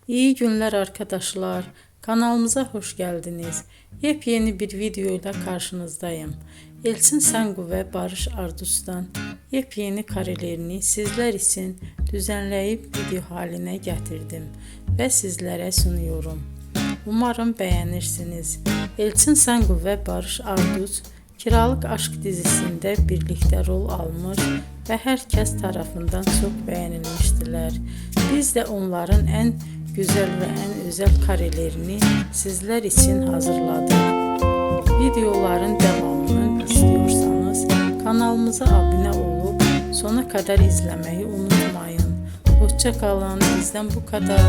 İyi günler arkadaşlar. Kanalımıza hoş geldiniz. Yepyeni bir video ile karşınızdayım. Elçin Sangu ve Barış Ardus'tan yepyeni karelerini sizler için düzenleyip video haline getirdim ve sizlere sunuyorum. Umarım beğenirsiniz. Elçin Sangu ve Barış Ardus Kiralık Aşk dizisinde birlikte rol almış ve herkes tarafından çok beğenilmiştiler. Biz de onların en güzel ve en özel karelerini sizler için hazırladık. Videoların devamını istiyorsanız kanalımıza abone olup sona kadar izlemeyi unutmayın. Hoşça kalın. Bizden bu kadar.